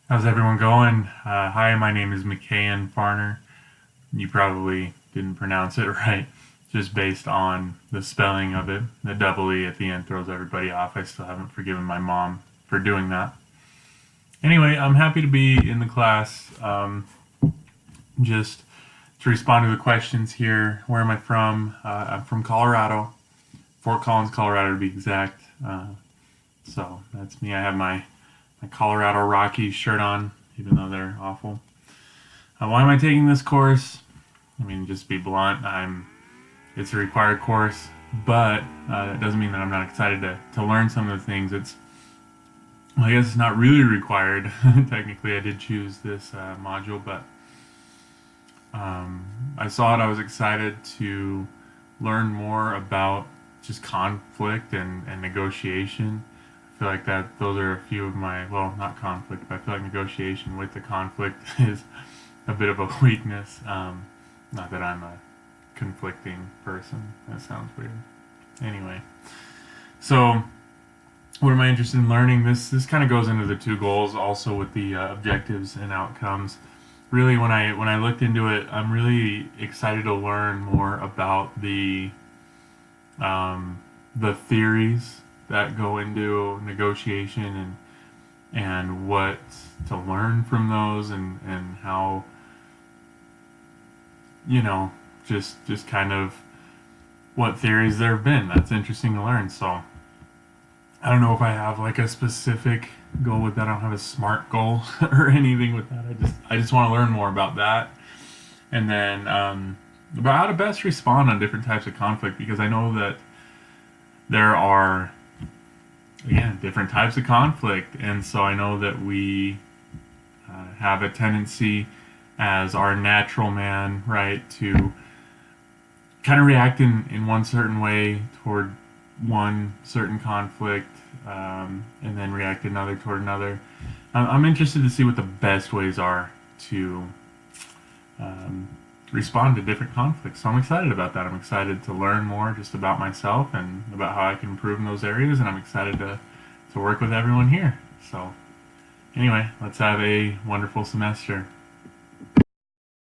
How's everyone going? Hi, my name is McKayan Farner. You probably didn't pronounce it right, just based on the spelling of it. The double E at the end throws everybody off. I still haven't forgiven my mom for doing that. Anyway, I'm happy to be in the class. Just to respond to the questions here. Where am I from? I'm from Colorado, Fort Collins, Colorado to be exact. So that's me. I have my Colorado Rockies shirt on, even though they're awful. Why am I taking this course? I mean, just to be blunt, it's a required course, but that doesn't mean that I'm not excited to learn some of the things. I guess it's not really required. Technically, I did choose this module, but I saw it. I was excited to learn more about just conflict and negotiation. I feel like that those are a few of my, well, not conflict, but I feel like negotiation with the conflict is a bit of a weakness. Not that I'm a conflicting person. That sounds weird. Anyway, so what am I interested in learning? This kind of goes into the two goals, also with the objectives and outcomes. Really, when I looked into it, I'm really excited to learn more about the theories that go into negotiation and what to learn from those and how you know just kind of what theories there have been. That's interesting to learn. So I don't know if I have like a specific goal with that. I don't have a smart goal or anything with that. I just want to learn more about that, and then about how to best respond on different types of conflict, because I know that there are, again, different types of conflict, and so I know that we have a tendency as our natural man, right, to kind of react in one certain way toward one certain conflict, and then react another toward another. I'm interested to see what the best ways are to um, respond to different conflicts. So I'm excited about that. I'm excited to learn more just about myself and about how I can improve in those areas, and I'm excited to work with everyone here. So anyway, let's have a wonderful semester.